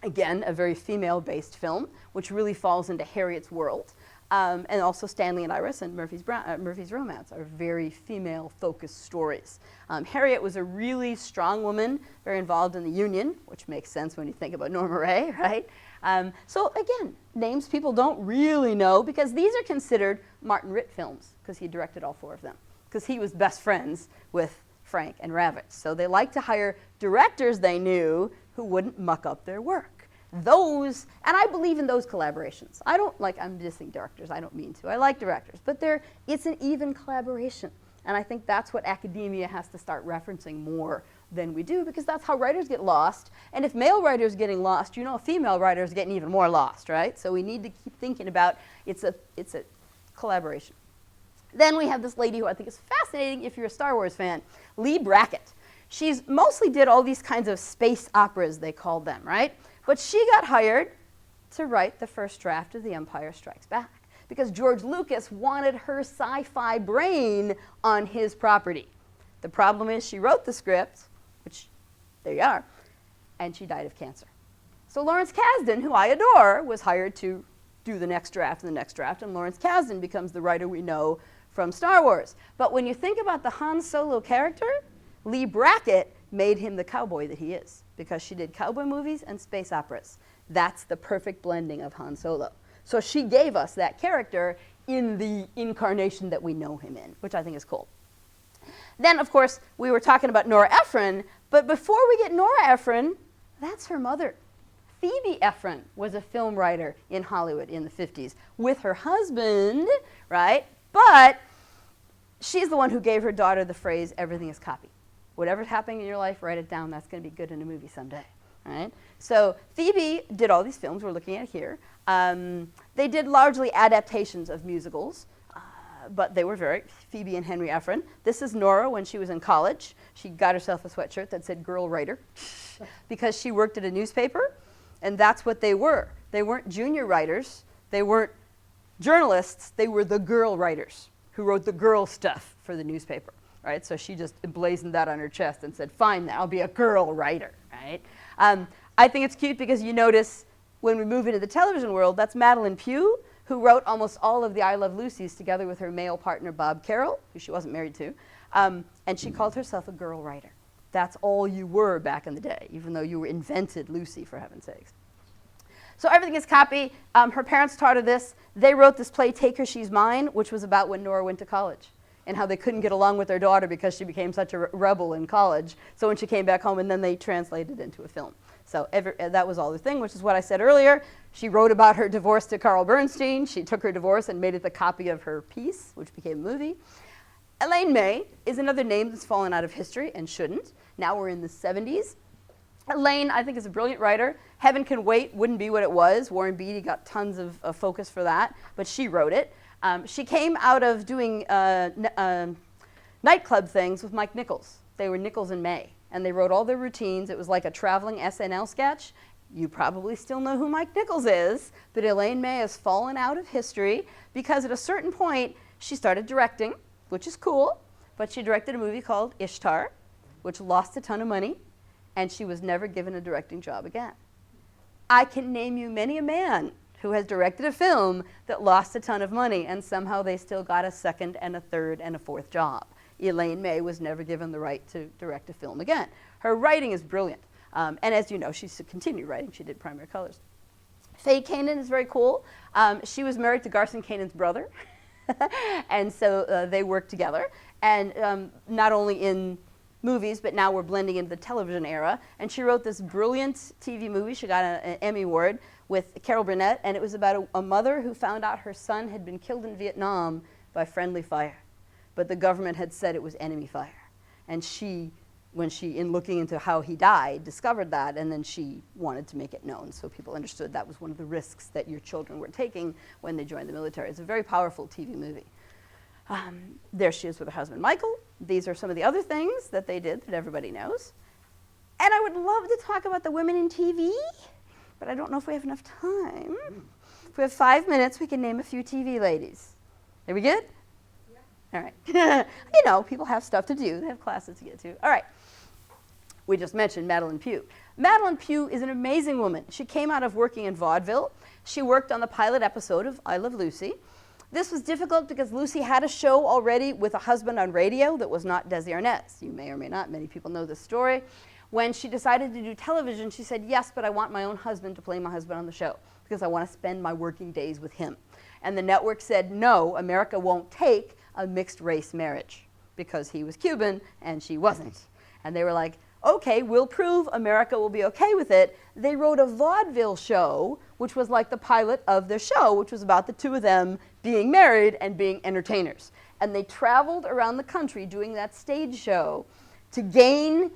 Again, a very female-based film, which really falls into Harriet's world. And also Stanley and Iris and Murphy's Romance are very female-focused stories. Harriet was a really strong woman, very involved in the Union, which makes sense when you think about Norma Rae, right? So again, names people don't really know because these are considered Martin Ritt films because he directed all 4 of them because he was best friends with Frank and Ravitch. So they like to hire directors they knew who wouldn't muck up their work. Those, and I believe in those collaborations. I don't like, I'm dissing directors, I don't mean to. I like directors, but it's an even collaboration. And I think that's what academia has to start referencing more than we do because that's how writers get lost. And if male writers are getting lost, you know female writers are getting even more lost, right? So we need to keep thinking about it's a collaboration. Then we have this lady who I think is fascinating if you're a Star Wars fan, Leigh Brackett. She's mostly did all these kinds of space operas, they called them, right? But she got hired to write the first draft of The Empire Strikes Back. because George Lucas wanted her sci-fi brain on his property. The problem is she wrote the script, which, there you are, and she died of cancer. So Lawrence Kasdan, who I adore, was hired to do the next draft and the next draft, and Lawrence Kasdan becomes the writer we know from Star Wars. But when you think about the Han Solo character, Lee Brackett made him the cowboy that he is, because she did cowboy movies and space operas. That's the perfect blending of Han Solo. So she gave us that character in the incarnation that we know him in, which I think is cool. Then, of course, we were talking about Nora Ephron, but before we get Nora Ephron, that's her mother. Phoebe Ephron was a film writer in Hollywood in the 50s with her husband, right? But she's the one who gave her daughter the phrase, everything is copy. Whatever's happening in your life, write it down. That's going to be good in a movie someday, right? So Phoebe did all these films we're looking at here. They did largely adaptations of musicals, but they were very, Phoebe and Henry Ephron. This is Nora when she was in college. She got herself a sweatshirt that said girl writer because she worked at a newspaper, and that's what they were. They weren't junior writers. They weren't journalists. They were the girl writers who wrote the girl stuff for the newspaper. Right? So she just emblazoned that on her chest and said, fine, I'll be a girl writer, right? I think it's cute because you notice when we move into the television world, that's Madelyn Pugh, who wrote almost all of the I Love Lucy's together with her male partner, Bob Carroll, who she wasn't married to, and she called herself a girl writer. That's all you were back in the day, even though you invented Lucy, for heaven's sakes. So everything is copy. Her parents taught her this. They wrote this play, Take Her, She's Mine, which was about when Nora went to college, and how they couldn't get along with their daughter because she became such a rebel in college. So when she came back home, and then they translated it into a film. So that was all the thing, which is what I said earlier. She wrote about her divorce to Carl Bernstein. She took her divorce and made it the copy of her piece, which became a movie. Elaine May is another name that's fallen out of history and shouldn't. Now we're in the 70s. Elaine, I think, is a brilliant writer. Heaven Can Wait wouldn't be what it was. Warren Beatty got tons of focus for that, but she wrote it. She came out of doing nightclub things with Mike Nichols. They were Nichols and May, and they wrote all their routines. It was like a traveling SNL sketch. You probably still know who Mike Nichols is, but Elaine May has fallen out of history because at a certain point she started directing, which is cool, but she directed a movie called Ishtar, which lost a ton of money, and she was never given a directing job again. I can name you many a man who has directed a film that lost a ton of money, and somehow they still got a second and a third and a fourth job. Elaine May was never given the right to direct a film again. Her writing is brilliant. And as you know, she's continued writing. She did Primary Colors. Faye Kanan is very cool. She was married to Garson Kanan's brother. And so they worked together. And not only in movies, but now we're blending into the television era. And she wrote this brilliant TV movie. She got an Emmy Award with Carol Burnett. And it was about a mother who found out her son had been killed in Vietnam by friendly fire. But the government had said it was enemy fire. And she, when she, in looking into how he died, discovered that, and then she wanted to make it known so people understood that was one of the risks that your children were taking when they joined the military. It's a very powerful TV movie. There she is with her husband, Michael. These are some of the other things that they did that everybody knows. And I would love to talk about the women in TV, but I don't know if we have enough time. If we have 5 minutes, we can name a few TV ladies. Are we good? All right. You know, people have stuff to do. They have classes to get to. All right. We just mentioned Madelyn Pugh. Madelyn Pugh is an amazing woman. She came out of working in vaudeville. She worked on the pilot episode of I Love Lucy. This was difficult because Lucy had a show already with a husband on radio that was not Desi Arnaz. You may or may not. Many people know this story. When she decided to do television, she said, yes, but I want my own husband to play my husband on the show because I want to spend my working days with him. And the network said, no, America won't take a mixed race marriage because he was Cuban and she wasn't. And they were like, okay, we'll prove America will be okay with it. They wrote a vaudeville show, which was like the pilot of their show, which was about the two of them being married and being entertainers. And they traveled around the country doing that stage show to gain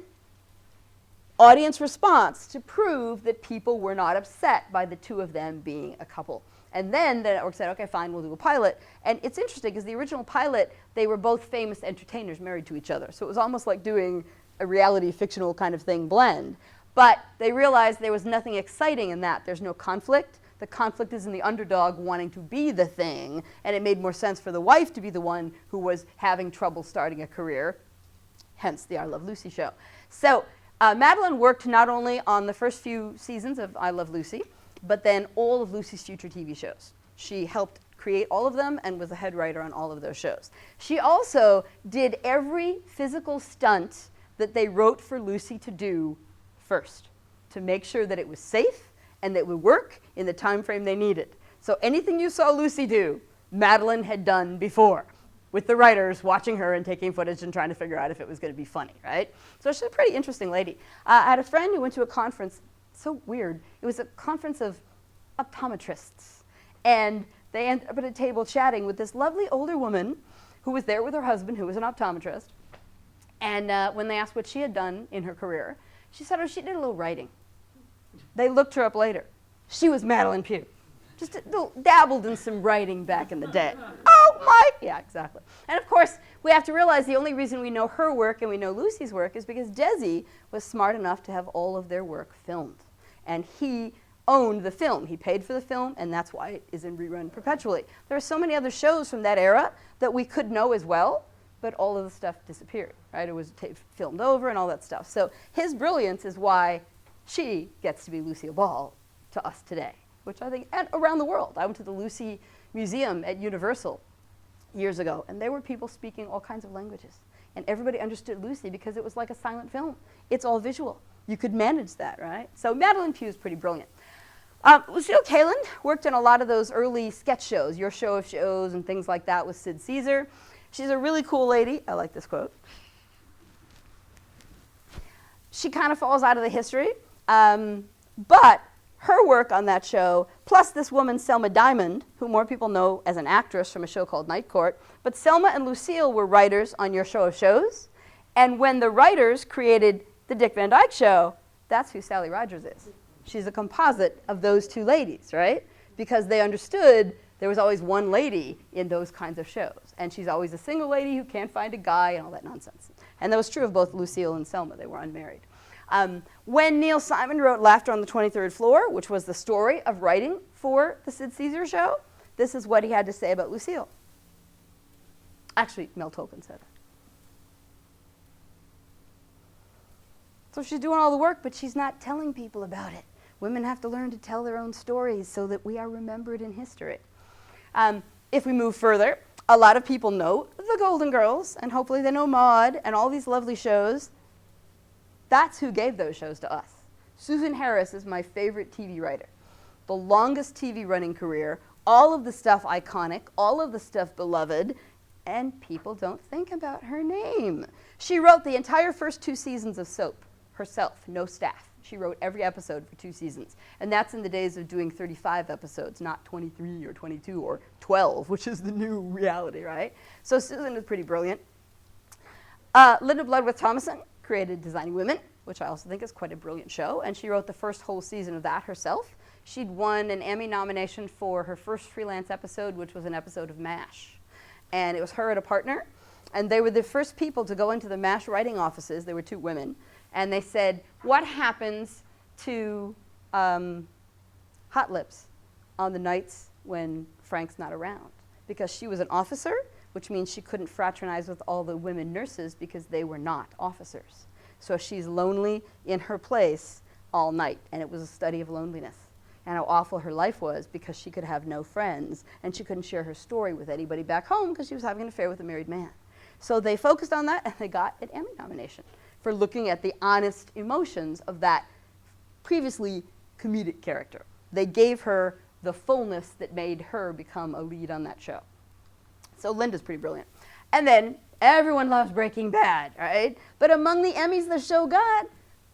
audience response to prove that people were not upset by the two of them being a couple. And then the network said, okay, fine, we'll do a pilot. And it's interesting because the original pilot, they were both famous entertainers married to each other. So it was almost like doing a reality fictional kind of thing blend. But they realized there was nothing exciting in that. There's no conflict. The conflict is in the underdog wanting to be the thing, and it made more sense for the wife to be the one who was having trouble starting a career, hence the I Love Lucy show. So Madelyn worked not only on the first few seasons of I Love Lucy, but then all of Lucy's future TV shows. She helped create all of them and was the head writer on all of those shows. She also did every physical stunt that they wrote for Lucy to do first, to make sure that it was safe and that it would work in the time frame they needed. So anything you saw Lucy do, Madelyn had done before, with the writers watching her and taking footage and trying to figure out if it was going to be funny, right? So she's a pretty interesting lady. I had a friend who went to a conference, so weird. It was a conference of optometrists. And they ended up at a table chatting with this lovely older woman who was there with her husband, who was an optometrist. And when they asked what she had done in her career, she said, oh, she did a little writing. They looked her up later. She was Madelyn Pugh. Just dabbled in some writing back in the day. Oh my, yeah, exactly. And of course, we have to realize the only reason we know her work and we know Lucy's work is because Desi was smart enough to have all of their work filmed. And he owned the film. He paid for the film, and that's why it is in rerun perpetually. There are so many other shows from that era that we could know as well, but all of the stuff disappeared, right? It was filmed over and all that stuff. So his brilliance is why she gets to be Lucille Ball to us today, which I think, and around the world. I went to the Lucy Museum at Universal years ago, and there were people speaking all kinds of languages. And everybody understood Lucy because it was like a silent film. It's all visual. You could manage that, right? So Madelyn Pugh is pretty brilliant. Lucille Kaland worked in a lot of those early sketch shows, Your Show of Shows and things like that with Sid Caesar. She's a really cool lady. I like this quote. She kind of falls out of the history, but her work on that show, plus this woman, Selma Diamond, who more people know as an actress from a show called Night Court, but Selma and Lucille were writers on Your Show of Shows, and when the writers created The Dick Van Dyke Show, that's who Sally Rogers is. She's a composite of those two ladies, right? Because they understood there was always one lady in those kinds of shows, and she's always a single lady who can't find a guy and all that nonsense. And that was true of both Lucille and Selma. They were unmarried. When Neil Simon wrote Laughter on the 23rd Floor, which was the story of writing for the Sid Caesar show, this is what he had to say about Lucille. Actually, Mel Tolkien said it. So she's doing all the work, but she's not telling people about it. Women have to learn to tell their own stories so that we are remembered in history. If we move further, a lot of people know the Golden Girls, and hopefully they know Maude and all these lovely shows. That's who gave those shows to us. Susan Harris is my favorite TV writer. The longest TV running career, all of the stuff iconic, all of the stuff beloved, and people don't think about her name. She wrote the entire first 2 seasons of Soap herself, no staff. She wrote every episode for 2 seasons. And that's in the days of doing 35 episodes, not 23 or 22 or 12, which is the new reality, right? So Susan is pretty brilliant. Linda Bloodworth-Thomason created Designing Women, which I also think is quite a brilliant show, and she wrote the first whole season of that herself. She'd won an Emmy nomination for her first freelance episode, which was an episode of MASH. And it was her and a partner, and they were the first people to go into the MASH writing offices. They were 2 women, and they said, what happens to Hot Lips on the nights when Frank's not around? Because she was an officer, which means she couldn't fraternize with all the women nurses because they were not officers. So she's lonely in her place all night, and it was a study of loneliness and how awful her life was because she could have no friends, and she couldn't share her story with anybody back home because she was having an affair with a married man. So they focused on that, and they got an Emmy nomination for looking at the honest emotions of that previously comedic character. They gave her the fullness that made her become a lead on that show. So Linda's pretty brilliant. And then everyone loves Breaking Bad, right? But among the Emmys the show got,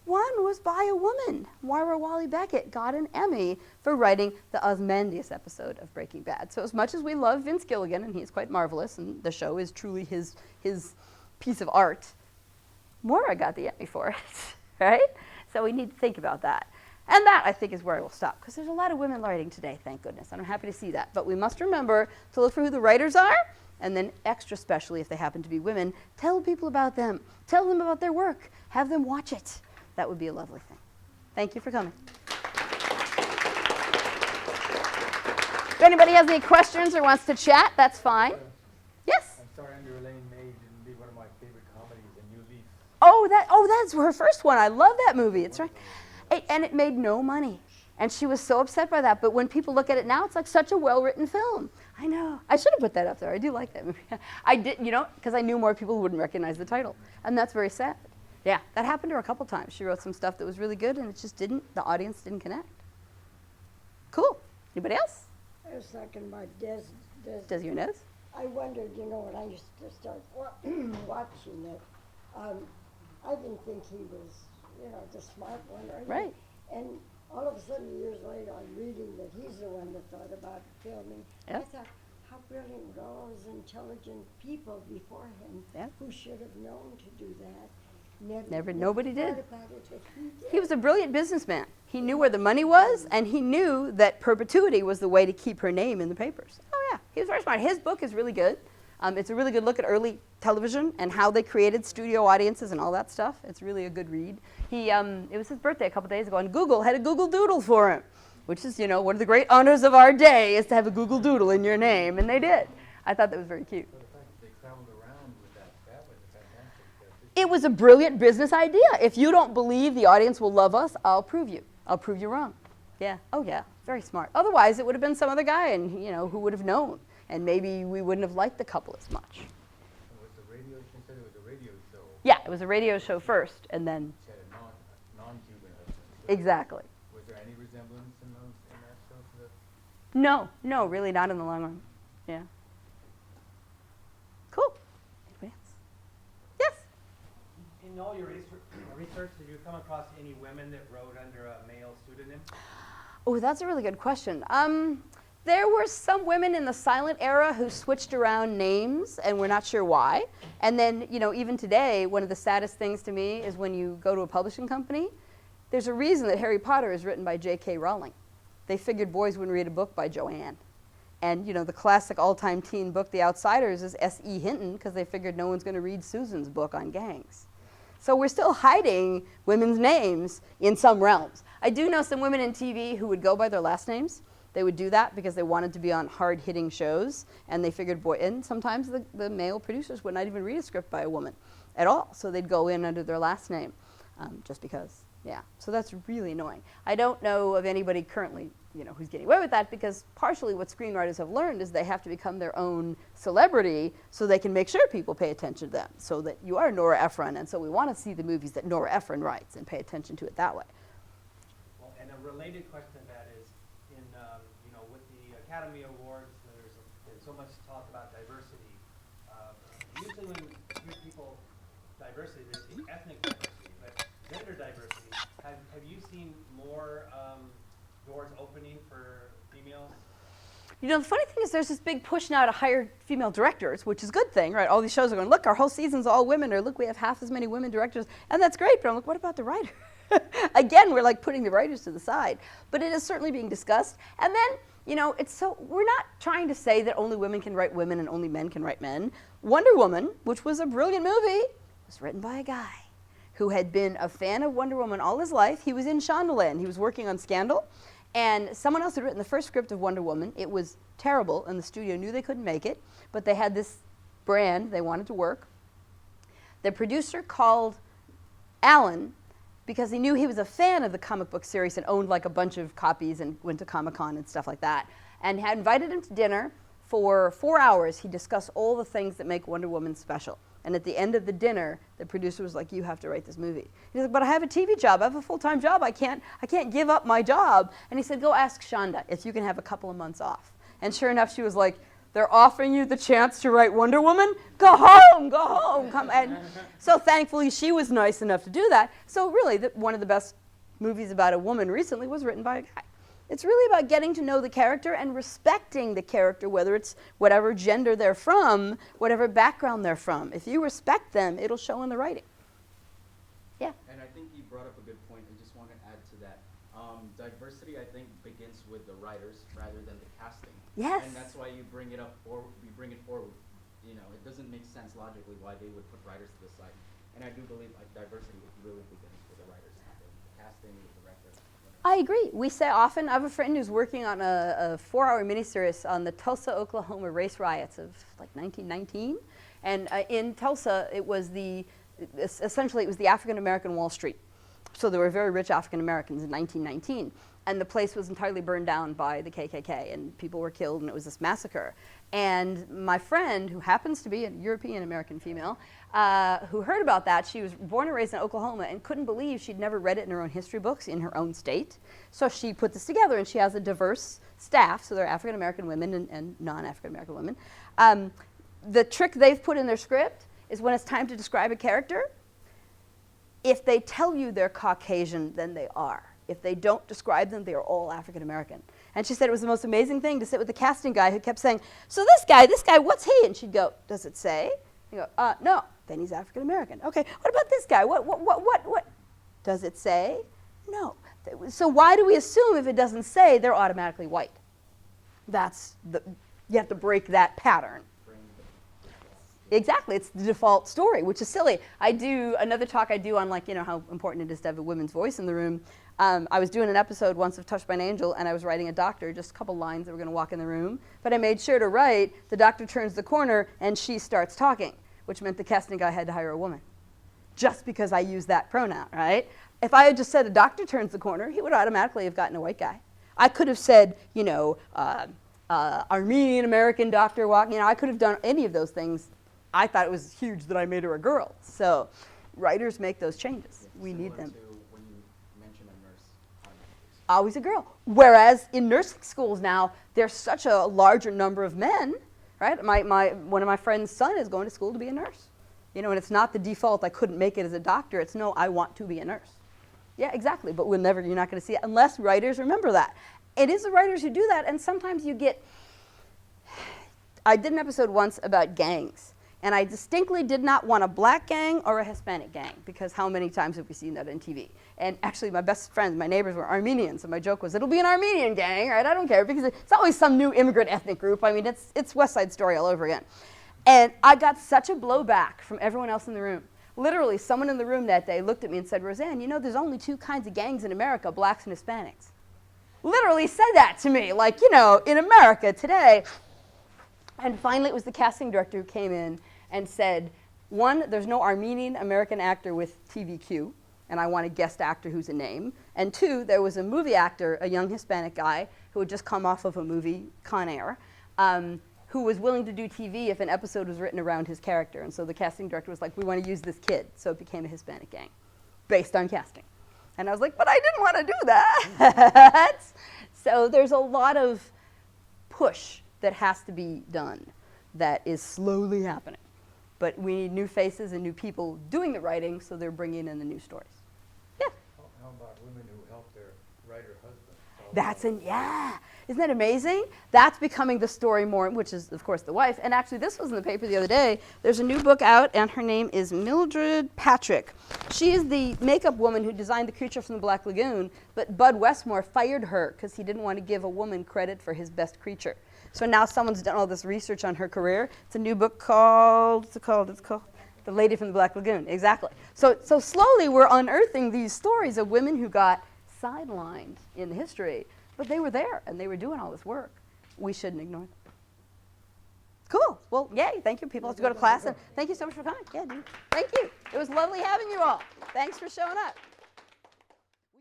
one was by a woman. Moira Walley-Beckett got an Emmy for writing the Ozymandias episode of Breaking Bad. So as much as we love Vince Gilligan, and he's quite marvelous, and the show is truly his piece of art, Moira got the Emmy for it, right? So we need to think about that. And that, I think, is where I will stop, because there's a lot of women writing today, thank goodness, and I'm happy to see that. But we must remember to look for who the writers are, and then extra specially, if they happen to be women, tell people about them. Tell them about their work. Have them watch it. That would be a lovely thing. Thank you for coming. If anybody has any questions or wants to chat, that's fine. Yes? I'm sorry, Under Elaine May didn't be one of my favorite comedies, and you leave. That's her first one. I love that movie. It's right. And it made no money. And she was so upset by that. But when people look at it now, it's like such a well-written film. I know. I should have put that up there. I do like that movie. I did, because I knew more people wouldn't recognize the title. And that's very sad. Yeah, that happened to her a couple times. She wrote some stuff that was really good, and it just didn't, the audience didn't connect. Cool. Anybody else? I was talking about Does you know? I wondered, when I used to start watching it, I didn't think he was, the smart one or anything. Right. And all of a sudden, years later, I'm reading that he's the one that thought about filming. Yep. I thought, how brilliant were all those intelligent people before him Yep. who should have known to do that. Nobody did. thought about it, but he did. He was a brilliant businessman. He knew where the money was, and he knew that perpetuity was the way to keep her name in the papers. Oh yeah, he was very smart. His book is really good. It's a really good look at early television and how they created studio audiences and all that stuff. It's really a good read. It was his birthday a couple days ago, and Google had a Google Doodle for him, which is, one of the great honors of our day is to have a Google Doodle in your name, and they did. I thought that was very cute. So the fact that they traveled around with that was fantastic. It was a brilliant business idea. If you don't believe the audience will love us, I'll prove you. I'll prove you wrong. Yeah. Oh yeah. Very smart. Otherwise, it would have been some other guy, and who would have known, and maybe we wouldn't have liked the couple as much. It was a radio. She said it was a radio show. Yeah, it was a radio show first, and then She had a non-Cuban husband. exactly. Was there any resemblance in that show to the? No, really not in the long run. Yeah. Cool. Anybody else? Yes. In all your research, did you come across any women that wrote under a male pseudonym? Oh, that's a really good question. There were some women in the silent era who switched around names, and we're not sure why. And then, even today, one of the saddest things to me is when you go to a publishing company, there's a reason that Harry Potter is written by J.K. Rowling. They figured boys wouldn't read a book by Joanne. And, the classic all-time teen book, The Outsiders, is S.E. Hinton, because they figured no one's going to read Susan's book on gangs. So we're still hiding women's names in some realms. I do know some women in TV who would go by their last names. They would do that because they wanted to be on hard-hitting shows, and they figured, and sometimes the male producers would not even read a script by a woman at all, so they'd go in under their last name, just because, yeah. So that's really annoying. I don't know of anybody currently, who's getting away with that, because partially what screenwriters have learned is they have to become their own celebrity so they can make sure people pay attention to them, so that you are Nora Ephron, and so we want to see the movies that Nora Ephron writes and pay attention to it that way. Well, and a related question to that is, with the Academy Awards, there's been so much talk about diversity. Usually when you hear people diversity, there's ethnic diversity, but gender diversity. Have you seen more doors opening for females? The funny thing is there's this big push now to hire female directors, which is a good thing, right? All these shows are going, look, our whole season's all women, or look, we have half as many women directors, and that's great, but I'm like, what about the writer? Again, we're like putting the writers to the side, but it is certainly being discussed. And then, we're not trying to say that only women can write women and only men can write men. Wonder Woman, which was a brilliant movie, was written by a guy who had been a fan of Wonder Woman all his life. He was in Shondaland. He was working on Scandal, and someone else had written the first script of Wonder Woman. It was terrible, and the studio knew they couldn't make it, but they had this brand they wanted to work. The producer called Alan because he knew he was a fan of the comic book series and owned like a bunch of copies and went to Comic-Con and stuff like that, and had invited him to dinner. For 4 hours, he discussed all the things that make Wonder Woman special. And at the end of the dinner, the producer was like, you have to write this movie. He's like, but I have a TV job. I have a full-time job. I can't give up my job. And he said, go ask Shonda if you can have a couple of months off. And sure enough, she was like, they're offering you the chance to write Wonder Woman? Go home, come. And so thankfully, she was nice enough to do that. So really, one of the best movies about a woman recently was written by a guy. It's really about getting to know the character and respecting the character, whether it's whatever gender they're from, whatever background they're from. If you respect them, it'll show in the writing. Yeah. And I think you brought up a good point. I just want to add to that. Diversity, I think, begins with the writers rather than the casting. Yes. And that's why you bring it forward. It doesn't make sense logically why they would put writers to the side. And I do believe diversity really begins with the writers, not the casting, the director. I agree. We say often, I have a friend who's working on a 4-hour miniseries on the Tulsa, Oklahoma race riots of like 1919. And in Tulsa, essentially it was the African-American Wall Street. So there were very rich African-Americans in 1919. And the place was entirely burned down by the KKK, and people were killed, and it was this massacre. And my friend, who happens to be a European-American female, who heard about that, she was born and raised in Oklahoma and couldn't believe she'd never read it in her own history books in her own state. So she put this together, and she has a diverse staff, so they're African-American women and non-African-American women. The trick they've put in their script is when it's time to describe a character, if they tell you they're Caucasian, then they are. If they don't describe them, they are all African American. And she said it was the most amazing thing to sit with the casting guy who kept saying, so this guy, what's he? And she'd go, does it say? He'd go, no. Then he's African American. Okay, what about this guy? What? Does it say? No. So why do we assume if it doesn't say they're automatically white? You have to break that pattern. Exactly, it's the default story, which is silly. I do another talk I do on how important it is to have a women's voice in the room. I was doing an episode once of Touched by an Angel, and I was writing a doctor, just a couple lines that were going to walk in the room. But I made sure to write, the doctor turns the corner, and she starts talking, which meant the casting guy had to hire a woman, just because I used that pronoun, right? If I had just said a doctor turns the corner, he would automatically have gotten a white guy. I could have said, Armenian-American doctor walking, I could have done any of those things. I thought it was huge that I made her a girl. So writers make those changes. We need them. To when you mention a nurse, always a girl. Whereas in nursing schools now, there's such a larger number of men, right? One of my friend's son is going to school to be a nurse. And it's not the default, I couldn't make it as a doctor. It's no, I want to be a nurse. Yeah, exactly. But you're not going to see it unless writers remember that. It is the writers who do that, and sometimes you get. I did an episode once about gangs. And I distinctly did not want a black gang or a Hispanic gang, because how many times have we seen that on TV? And actually, my best friends, my neighbors were Armenians, and my joke was, it'll be an Armenian gang, right? I don't care, because it's always some new immigrant ethnic group. I mean, it's West Side Story all over again. And I got such a blowback from everyone else in the room. Literally, someone in the room that day looked at me and said, Roseanne, there's only 2 kinds of gangs in America, blacks and Hispanics. Literally said that to me, in America today. And finally, it was the casting director who came in and said, 1, there's no Armenian American actor with TVQ, and I want a guest actor who's a name. And 2, there was a movie actor, a young Hispanic guy, who had just come off of a movie, Con Air, who was willing to do TV if an episode was written around his character. And so the casting director was like, we want to use this kid. So it became a Hispanic gang, based on casting. And I was like, but I didn't want to do that. So there's a lot of push that has to be done that is slowly happening. But we need new faces and new people doing the writing, so they're bringing in the new stories. Yeah? How about women who help their writer husband? Isn't that amazing? That's becoming the story more, which is, of course, the wife. And actually, this was in the paper the other day. There's a new book out, and her name is Mildred Patrick. She is the makeup woman who designed the creature from the Black Lagoon, but Bud Westmore fired her because he didn't want to give a woman credit for his best creature. So now someone's done all this research on her career. It's a new book called, It's called The Lady from the Black Lagoon. Exactly. So slowly we're unearthing these stories of women who got sidelined in history, but they were there and they were doing all this work. We shouldn't ignore them. Cool. Well, yay. Thank you, people. Let's go to class. And thank you so much for coming. Yeah, dude. Thank you. It was lovely having you all. Thanks for showing up.